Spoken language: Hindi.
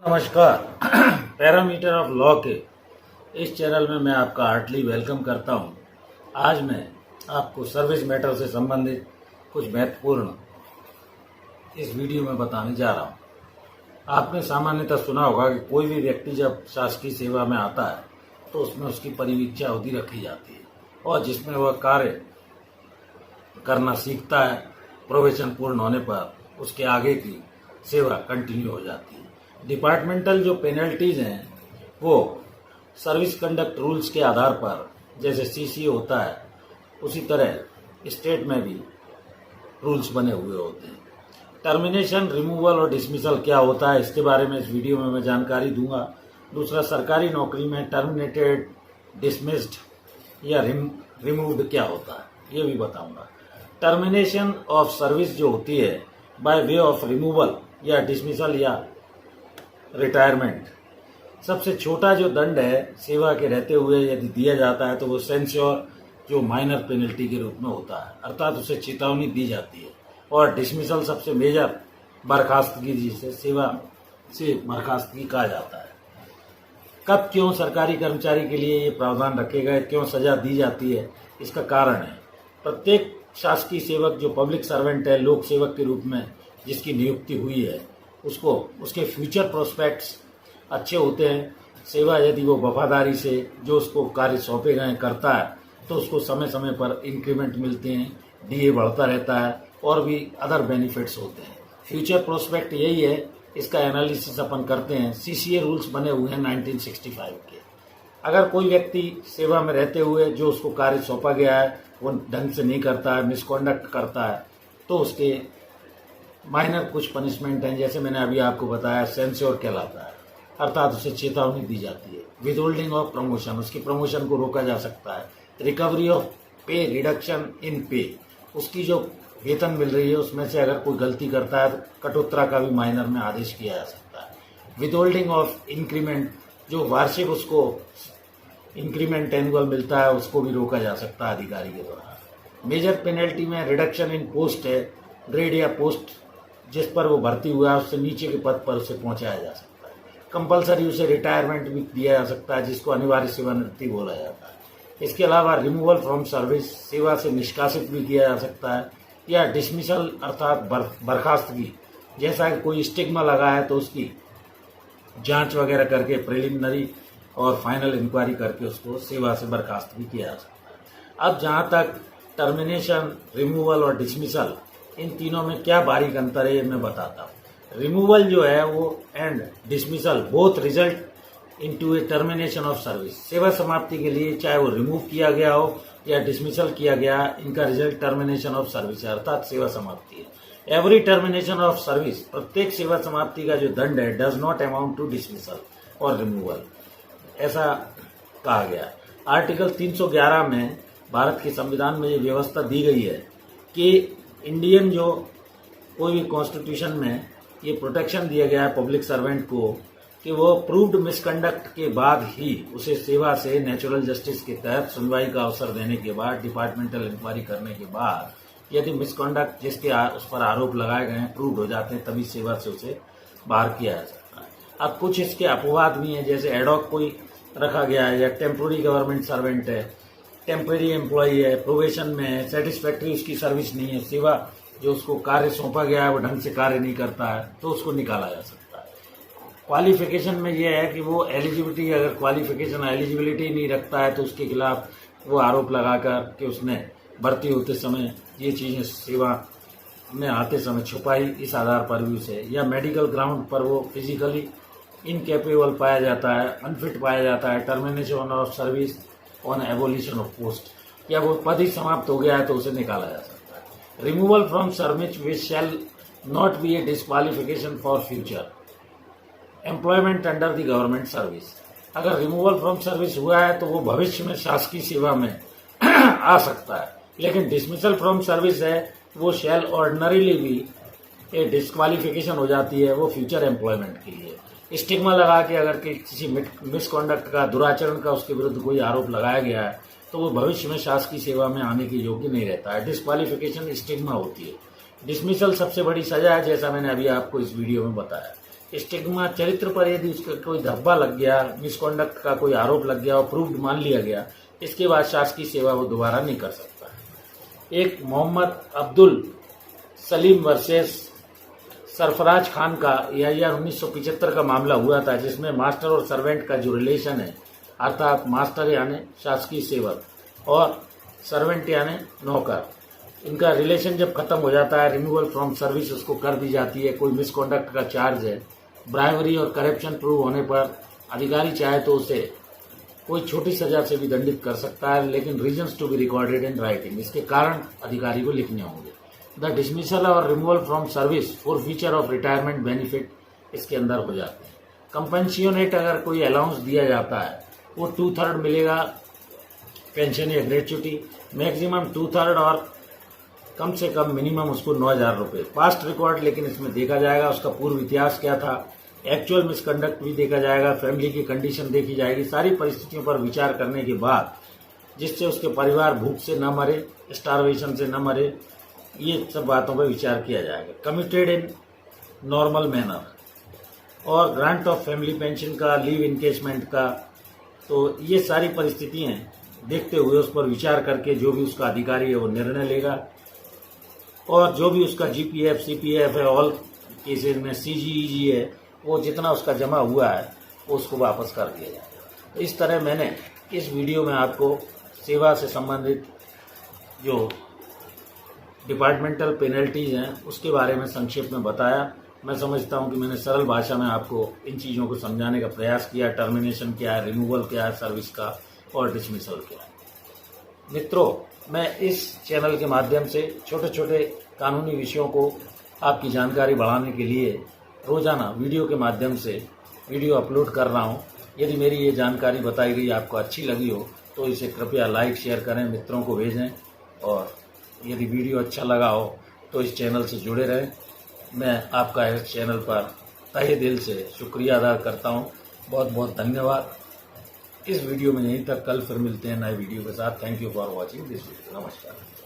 नमस्कार। पैरामीटर ऑफ लॉ के इस चैनल में मैं आपका हार्टली वेलकम करता हूं। आज मैं आपको सर्विस मैटर से संबंधित कुछ महत्वपूर्ण इस वीडियो में बताने जा रहा हूं। आपने सामान्यतः सुना होगा कि कोई भी व्यक्ति जब शासकीय सेवा में आता है तो उसमें उसकी परिवीक्षा अवधि रखी जाती है और जिसमें वह कार्य करना सीखता है। प्रोबेशन पूर्ण होने पर उसके आगे की सेवा कंटिन्यू हो जाती है। डिपार्टमेंटल जो पेनल्टीज हैं वो सर्विस कंडक्ट रूल्स के आधार पर, जैसे सीसी होता है उसी तरह स्टेट में भी रूल्स बने हुए होते हैं। टर्मिनेशन, रिमूवल और डिसमिसल क्या होता है, इसके बारे में इस वीडियो में मैं जानकारी दूंगा। दूसरा, सरकारी नौकरी में टर्मिनेटेड, डिसमिस्ड या रिमूव्ड क्या होता है ये भी बताऊंगा। टर्मिनेशन ऑफ सर्विस जो होती है बाय वे ऑफ रिमूवल या डिसमिसल या रिटायरमेंट, सबसे छोटा जो दंड है सेवा के रहते हुए यदि दिया जाता है तो वो सेंश्योर जो माइनर पेनल्टी के रूप में होता है, अर्थात उसे चेतावनी दी जाती है। और डिसमिसल सबसे मेजर बर्खास्तगी, जिसे सेवा से बर्खास्तगी कहा जाता है। कब क्यों सरकारी कर्मचारी के लिए ये प्रावधान रखे गए, क्यों सजा दी जाती है, इसका कारण है प्रत्येक शासकीय सेवक जो पब्लिक सर्वेंट है, लोक सेवक के रूप में जिसकी नियुक्ति हुई है, उसको उसके फ्यूचर प्रोस्पेक्ट्स अच्छे होते हैं। सेवा यदि वो वफादारी से जो उसको कार्य सौंपे गए करता है तो उसको समय समय पर इंक्रीमेंट मिलते हैं, डीए बढ़ता रहता है और भी अदर बेनिफिट्स होते हैं। फ्यूचर प्रोस्पेक्ट यही है, इसका एनालिसिस अपन करते हैं। सीसीए रूल्स बने हुए हैं 1965 के। अगर कोई व्यक्ति सेवा में रहते हुए जो उसको कार्य सौंपा गया है वो ढंग से नहीं करता है, मिसकॉन्डक्ट करता है, तो उसके माइनर कुछ पनिशमेंट हैं, जैसे मैंने अभी आपको बताया सेंश्योर कहलाता है, अर्थात उसे चेतावनी दी जाती है। विदहोल्डिंग ऑफ प्रमोशन, उसकी प्रमोशन को रोका जा सकता है। रिकवरी ऑफ पे, रिडक्शन इन पे, उसकी जो वेतन मिल रही है उसमें से अगर कोई गलती करता है तो कटौती का भी माइनर में आदेश किया जा सकता है। विदहोल्डिंग ऑफ इंक्रीमेंट, जो वार्षिक उसको इंक्रीमेंट एनुअल मिलता है उसको भी रोका जा सकता है अधिकारी के द्वारा। मेजर पेनल्टी में रिडक्शन इन पोस्ट है, ग्रेड या पोस्ट जिस पर वो भर्ती हुआ है उससे नीचे के पद पर उसे पहुंचाया जा सकता है। कंपलसरी उसे रिटायरमेंट भी दिया जा सकता है, जिसको अनिवार्य सेवानिवृत्ति बोला जाता है। इसके अलावा रिमूवल फ्रॉम सर्विस, सेवा से निष्कासित भी किया जा सकता है, या डिसमिसल अर्थात बर्खास्तगी, जैसा कि कोई स्टिग्मा लगा है तो उसकी जांच वगैरह करके प्रिलिमिनरी और फाइनल इंक्वायरी करके उसको सेवा से बर्खास्त भी किया जा सकता है। अब जहाँ तक टर्मिनेशन, रिमूवल और डिसमिसल, इन तीनों में क्या बारीक अंतर है ये मैं बताता हूँ। रिमूवल जो है वो and dismissal both result into A termination of service. सेवा समाप्ति के लिए चाहे वो रिमूव किया गया हो या डिसमिसल किया गया, इनका रिजल्ट टर्मिनेशन ऑफ सर्विस है, अर्थात सेवा समाप्ति है। एवरी टर्मिनेशन ऑफ सर्विस, प्रत्येक सेवा समाप्ति का जो दंड है, does not amount to dismissal और रिमूवल, ऐसा कहा गया। आर्टिकल 311 में भारत के संविधान में ये व्यवस्था दी गई है कि इंडियन जो कोई भी कॉन्स्टिट्यूशन में ये प्रोटेक्शन दिया गया है पब्लिक सर्वेंट को कि वो प्रूव्ड मिसकंडक्ट के बाद ही उसे सेवा से नेचुरल जस्टिस के तहत सुनवाई का अवसर देने के बाद, डिपार्टमेंटल इंक्वायरी करने के बाद, यदि मिसकंडक्ट जिसके उस पर आरोप लगाए गए हैं प्रूव्ड हो जाते हैं, तभी सेवा से उसे बाहर किया जा सकता है। अब कुछ इसके अपवाद भी हैं, जैसे एडॉक कोई रखा गया है या टेम्पोररी गवर्नमेंट सर्वेंट है, टेम्परेरी एम्प्लॉई है, प्रोबेशन में है, सेटिस्फैक्ट्री उसकी सर्विस नहीं है, सेवा जो उसको कार्य सौंपा गया है वो ढंग से कार्य नहीं करता है, तो उसको निकाला जा सकता है। क्वालिफिकेशन में ये है कि वो एलिजिबिलिटी, अगर क्वालिफिकेशन एलिजिबिलिटी नहीं रखता है तो उसके खिलाफ वो आरोप लगाकर कि उसने भर्ती होते समय ये चीज़ें सेवा में आते समय छुपाई, इस आधार पर भी उसे, या मेडिकल ग्राउंड पर वो फिजिकली इनकेपेबल पाया जाता है, अनफिट पाया जाता है, termination of service on abolition of post, या वो पद ही समाप्त हो गया है तो उसे निकाला जा सकता है। Removal from service which shall not be A disqualification for future employment under the government service, अगर रिमूवल फ्रॉम सर्विस हुआ है तो वो भविष्य में शासकीय सेवा में आ सकता है, लेकिन डिसमिसल फ्रॉम सर्विस है वो शैल ऑर्डिनरीली भी ए डिस्क्वालिफिकेशन हो जाती है वो फ्यूचर एम्प्लॉयमेंट के लिए। स्टिग्मा लगा के अगर किसी मिसकॉन्डक्ट का, दुराचरण का उसके विरुद्ध कोई आरोप लगाया गया है तो वो भविष्य में शासकीय सेवा में आने के योग्य नहीं रहता है। डिस्क्वालिफिकेशन स्टिग्मा होती है। डिसमिसल सबसे बड़ी सजा है, जैसा मैंने अभी आपको इस वीडियो में बताया। स्टिग्मा चरित्र पर यदि उसका कोई धब्बा लग गया, मिसकॉन्डक्ट का कोई आरोप लग गया और प्रूव्ड मान लिया गया, इसके बाद शासकीय सेवा वो दोबारा नहीं कर सकता। एक मोहम्मद अब्दुल सलीम वर्सेस सरफराज खान का ईआईआर 1975 का मामला हुआ था, जिसमें मास्टर और सर्वेंट का जो रिलेशन है, अर्थात मास्टर यानी शासकीय सेवक और सर्वेंट यानी नौकर, इनका रिलेशन जब खत्म हो जाता है, रिमूवल फ्रॉम सर्विस उसको कर दी जाती है। कोई मिसकॉन्डक्ट का चार्ज है, ब्राइवरी और करप्शन प्रूव होने पर अधिकारी चाहे तो उसे कोई छोटी सजा से भी दंडित कर सकता है, लेकिन reasons to be recorded in writing, इसके कारण अधिकारी को लिखने होंगे। द डिसमिसल और removal from service for feature of retirement benefit इसके अंदर हो जाते हैं। कंपेंशियोनेट अगर कोई अलाउंस दिया जाता है वो 2/3 मिलेगा पेंशन या ग्रेच्युटी, मैक्सिमम 2/3 और कम से कम मिनिमम उसको 9,000 रुपये। पास्ट रिकॉर्ड लेकिन इसमें देखा जाएगा, उसका पूर्व इतिहास क्या था, एक्चुअल मिसकंडक्ट भी देखा जाएगा, फैमिली की कंडीशन देखी जाएगी। सारी परिस्थितियों पर विचार करने के बाद जिससे उसके परिवार भूख से न मरे, स्टारवेशन से न मरे, ये सब बातों पर विचार किया जाएगा। कमिटेड इन नॉर्मल मैनर और ग्रांट ऑफ फैमिली पेंशन का, लीव इनकेशमेंट का, तो ये सारी परिस्थितियाँ देखते हुए उस पर विचार करके जो भी उसका अधिकारी है वो निर्णय लेगा और जो भी उसका जीपीएफ, सीपीएफ है, ऑल केसेज में सीजीईजी है, वो जितना उसका जमा हुआ है वो उसको वापस कर दिया जाएगा। तो इस तरह मैंने इस वीडियो में आपको सेवा से संबंधित जो डिपार्टमेंटल पेनल्टीज हैं उसके बारे में संक्षेप में बताया। मैं समझता हूं कि मैंने सरल भाषा में आपको इन चीज़ों को समझाने का प्रयास किया। टर्मिनेशन क्या है, रिमूवल क्या है सर्विस का, और डिसमिसल क्या है। मित्रों, मैं इस चैनल के माध्यम से छोटे छोटे कानूनी विषयों को आपकी जानकारी बढ़ाने के लिए रोज़ाना वीडियो के माध्यम से वीडियो अपलोड कर रहा हूं। यदि मेरी ये जानकारी बताई गई आपको अच्छी लगी हो तो इसे कृपया लाइक शेयर करें, मित्रों को भेजें, और यदि वीडियो अच्छा लगा हो तो इस चैनल से जुड़े रहें। मैं आपका इस चैनल पर तहे दिल से शुक्रिया अदा करता हूं। बहुत बहुत धन्यवाद। इस वीडियो में यहीं तक, कल फिर मिलते हैं नए वीडियो के साथ। Thank you for watching this video. नमस्कार।